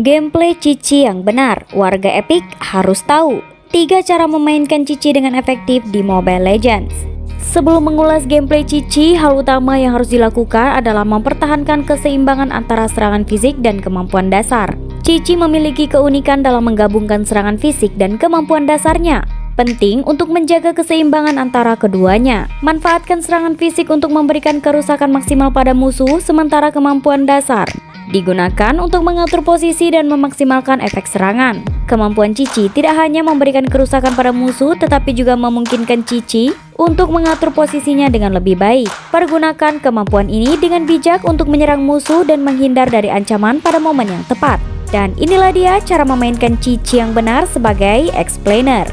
Gameplay Cici yang benar, warga Epic harus tahu 3 cara memainkan Cici dengan efektif di Mobile Legends. Sebelum mengulas gameplay Cici, hal utama yang harus dilakukan adalah mempertahankan keseimbangan antara serangan fisik dan kemampuan dasar. Cici memiliki keunikan dalam menggabungkan serangan fisik dan kemampuan dasarnya. Penting untuk menjaga keseimbangan antara keduanya. Manfaatkan serangan fisik untuk memberikan kerusakan maksimal pada musuh, sementara kemampuan dasar digunakan untuk mengatur posisi dan memaksimalkan efek serangan. Kemampuan Cici tidak hanya memberikan kerusakan pada musuh, tetapi juga memungkinkan Cici untuk mengatur posisinya dengan lebih baik. Pergunakan kemampuan ini dengan bijak untuk menyerang musuh dan menghindar dari ancaman pada momen yang tepat. Dan inilah dia cara memainkan Cici yang benar sebagai explainer.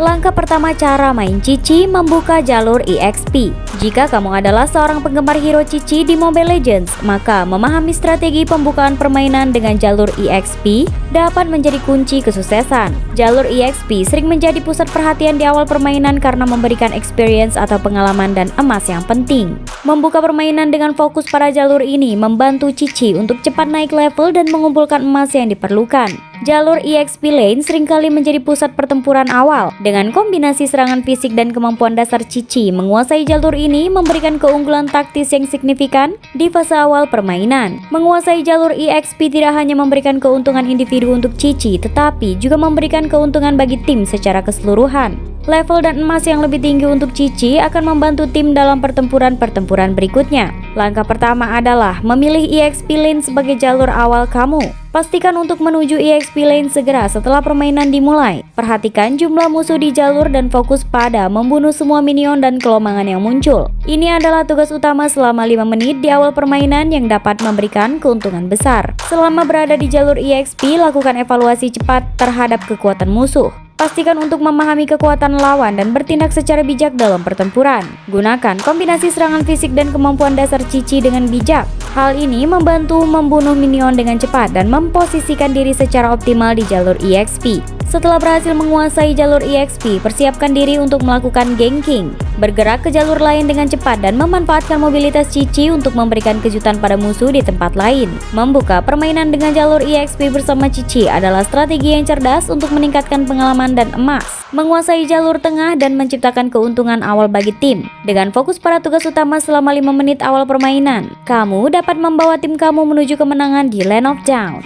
Langkah pertama cara main Cici, membuka jalur EXP. Jika kamu adalah seorang penggemar hero Cici di Mobile Legends, maka memahami strategi pembukaan permainan dengan jalur EXP dapat menjadi kunci kesuksesan. Jalur EXP sering menjadi pusat perhatian di awal permainan karena memberikan experience atau pengalaman dan emas yang penting. Membuka permainan dengan fokus pada jalur ini membantu Cici untuk cepat naik level dan mengumpulkan emas yang diperlukan. Jalur EXP lane seringkali menjadi pusat pertempuran awal. Dengan kombinasi serangan fisik dan kemampuan dasar Cici, menguasai jalur ini memberikan keunggulan taktis yang signifikan di fase awal permainan. Menguasai jalur EXP tidak hanya memberikan keuntungan individu untuk Cici, tetapi juga memberikan keuntungan bagi tim secara keseluruhan. Level dan emas yang lebih tinggi untuk Cici akan membantu tim dalam pertempuran-pertempuran berikutnya. Langkah pertama adalah memilih EXP lane sebagai jalur awal kamu. Pastikan untuk menuju EXP lane segera setelah permainan dimulai. Perhatikan jumlah musuh di jalur dan fokus pada membunuh semua minion dan kelemahan yang muncul. Ini adalah tugas utama selama 5 menit di awal permainan yang dapat memberikan keuntungan besar. Selama berada di jalur EXP, lakukan evaluasi cepat terhadap kekuatan musuh. Pastikan untuk memahami kekuatan lawan dan bertindak secara bijak dalam pertempuran. Gunakan kombinasi serangan fisik dan kemampuan dasar Cici dengan bijak. Hal ini membantu membunuh minion dengan cepat dan memposisikan diri secara optimal di jalur EXP. Setelah berhasil menguasai jalur EXP, persiapkan diri untuk melakukan ganking. Bergerak ke jalur lain dengan cepat dan memanfaatkan mobilitas Cici untuk memberikan kejutan pada musuh di tempat lain. Membuka permainan dengan jalur EXP bersama Cici adalah strategi yang cerdas untuk meningkatkan pengalaman dan emas. Menguasai jalur tengah dan menciptakan keuntungan awal bagi tim. Dengan fokus pada tugas utama selama 5 menit awal permainan, kamu dapat membawa tim kamu menuju kemenangan di Land of Dawn.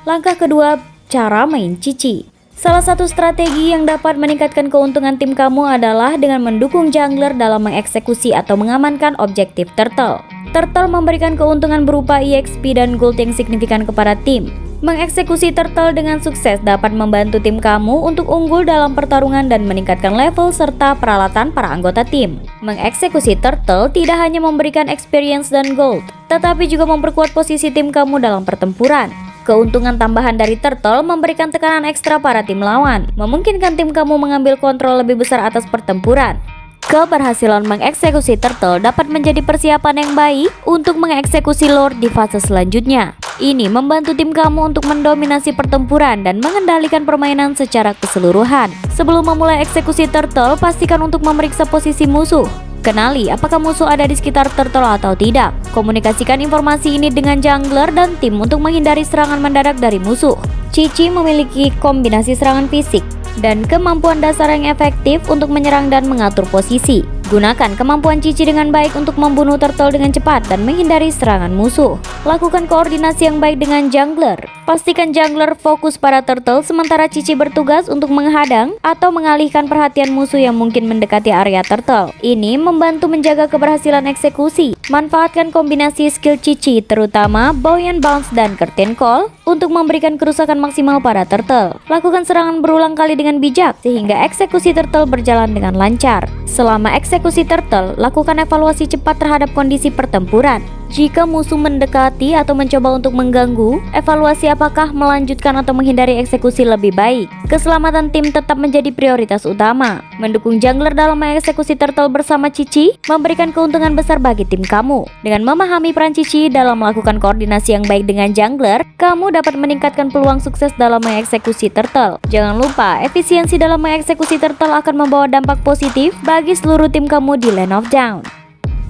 Langkah kedua, cara main Cici. Salah satu strategi yang dapat meningkatkan keuntungan tim kamu adalah dengan mendukung jungler dalam mengeksekusi atau mengamankan objektif turtle. Turtle memberikan keuntungan berupa EXP dan gold yang signifikan kepada tim. Mengeksekusi turtle dengan sukses dapat membantu tim kamu untuk unggul dalam pertarungan dan meningkatkan level serta peralatan para anggota tim. Mengeksekusi turtle tidak hanya memberikan experience dan gold, tetapi juga memperkuat posisi tim kamu dalam pertempuran. Keuntungan tambahan dari turtle memberikan tekanan ekstra para tim lawan, memungkinkan tim kamu mengambil kontrol lebih besar atas pertempuran. Keberhasilan mengeksekusi turtle dapat menjadi persiapan yang baik untuk mengeksekusi lord di fase selanjutnya. Ini membantu tim kamu untuk mendominasi pertempuran dan mengendalikan permainan secara keseluruhan. Sebelum memulai eksekusi turtle, pastikan untuk memeriksa posisi musuh. Kenali apakah musuh ada di sekitar turtle atau tidak. Komunikasikan informasi ini dengan jungler dan tim untuk menghindari serangan mendadak dari musuh. Cici memiliki kombinasi serangan fisik dan kemampuan dasar yang efektif untuk menyerang dan mengatur posisi. Gunakan kemampuan Cici dengan baik untuk membunuh turtle dengan cepat dan menghindari serangan musuh. Lakukan koordinasi yang baik dengan jungler. Pastikan jungler fokus pada turtle sementara Cici bertugas untuk menghadang atau mengalihkan perhatian musuh yang mungkin mendekati area turtle. Ini membantu menjaga keberhasilan eksekusi. Manfaatkan kombinasi skill Cici terutama Buoyant Bounce dan Curtain Call untuk memberikan kerusakan maksimal pada turtle. Lakukan serangan berulang kali dengan bijak sehingga eksekusi turtle berjalan dengan lancar. Selama eksekusi turtle, lakukan evaluasi cepat terhadap kondisi pertempuran. Jika musuh mendekati atau mencoba untuk mengganggu, evaluasi apakah melanjutkan atau menghindari eksekusi lebih baik. Keselamatan tim tetap menjadi prioritas utama. Mendukung jungler dalam mengeksekusi turtle bersama Cici memberikan keuntungan besar bagi tim kamu. Dengan memahami peran Cici dalam melakukan koordinasi yang baik dengan jungler, kamu dapat meningkatkan peluang sukses dalam mengeksekusi turtle. Jangan lupa, efisiensi dalam mengeksekusi turtle akan membawa dampak positif bagi seluruh tim kamu di Land of Dawn.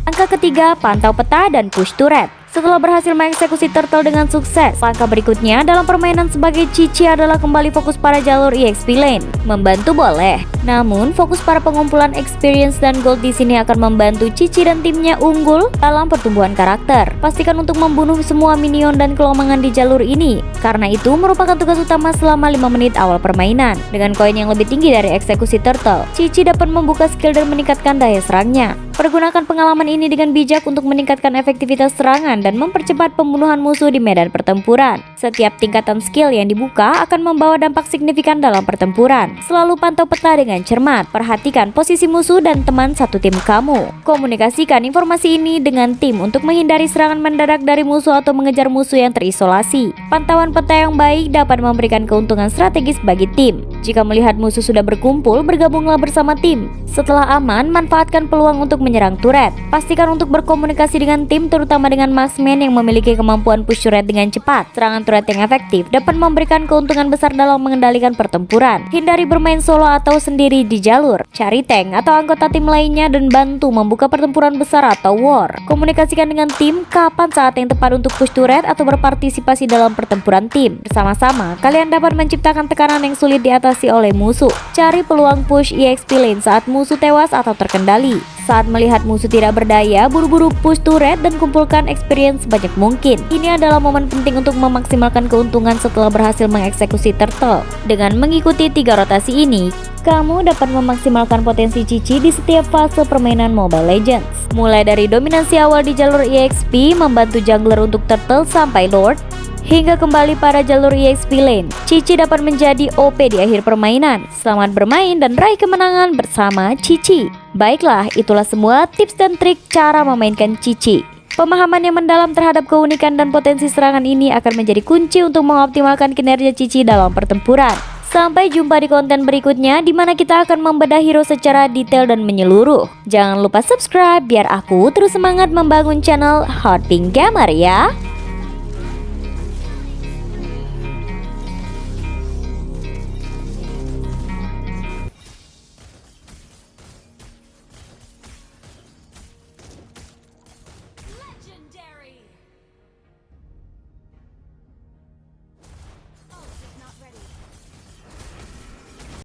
Langkah ketiga, pantau peta dan push turret. Setelah berhasil mengeksekusi turtle dengan sukses, langkah berikutnya dalam permainan sebagai Cici adalah kembali fokus pada jalur EXP lane. Membantu boleh, namun fokus pada pengumpulan experience dan gold di sini akan membantu Cici dan timnya unggul dalam pertumbuhan karakter. Pastikan untuk membunuh semua minion dan kelowongan di jalur ini, karena itu merupakan tugas utama selama 5 menit awal permainan. Dengan koin yang lebih tinggi dari eksekusi turtle, Cici dapat membuka skill dan meningkatkan daya serangnya. Pergunakan pengalaman ini dengan bijak untuk meningkatkan efektivitas serangan dan mempercepat pembunuhan musuh di medan pertempuran. Setiap tingkatan skill yang dibuka akan membawa dampak signifikan dalam pertempuran. Selalu pantau peta dengan cermat, perhatikan posisi musuh dan teman satu tim kamu. Komunikasikan informasi ini dengan tim untuk menghindari serangan mendadak dari musuh atau mengejar musuh yang terisolasi. Pantauan peta yang baik dapat memberikan keuntungan strategis bagi tim. Jika melihat musuh sudah berkumpul, bergabunglah bersama tim. Setelah aman, manfaatkan peluang untuk menyerang turret. Pastikan untuk berkomunikasi dengan tim, terutama dengan marksman yang memiliki kemampuan push turret dengan cepat. Serangan turret yang efektif dapat memberikan keuntungan besar dalam mengendalikan pertempuran. Hindari bermain solo atau sendiri di jalur. Cari tank atau anggota tim lainnya dan bantu membuka pertempuran besar atau war. Komunikasikan dengan tim kapan saat yang tepat untuk push turret atau berpartisipasi dalam pertempuran tim. Bersama-sama, kalian dapat menciptakan tekanan yang sulit diatasi oleh musuh. Cari peluang push EXP lane saat musuh tewas atau terkendali. Saat melihat musuh tidak berdaya, buru-buru push turret dan kumpulkan experience sebanyak mungkin. Ini adalah momen penting untuk memaksimalkan keuntungan setelah berhasil mengeksekusi turtle. Dengan mengikuti 3 rotasi ini, kamu dapat memaksimalkan potensi Cici di setiap fase permainan Mobile Legends. Mulai dari dominasi awal di jalur EXP, membantu jungler untuk turtle sampai lord, hingga kembali pada jalur EXP lane. Cici dapat menjadi OP di akhir permainan. Selamat bermain dan raih kemenangan bersama Cici. Baiklah, itulah semua tips dan trik cara memainkan Cici. Pemahaman yang mendalam terhadap keunikan dan potensi serangan ini akan menjadi kunci untuk mengoptimalkan kinerja Cici dalam pertempuran. Sampai jumpa di konten berikutnya di mana kita akan membedah hero secara detail dan menyeluruh. Jangan lupa subscribe biar aku terus semangat membangun channel Hot Pink Gamer ya.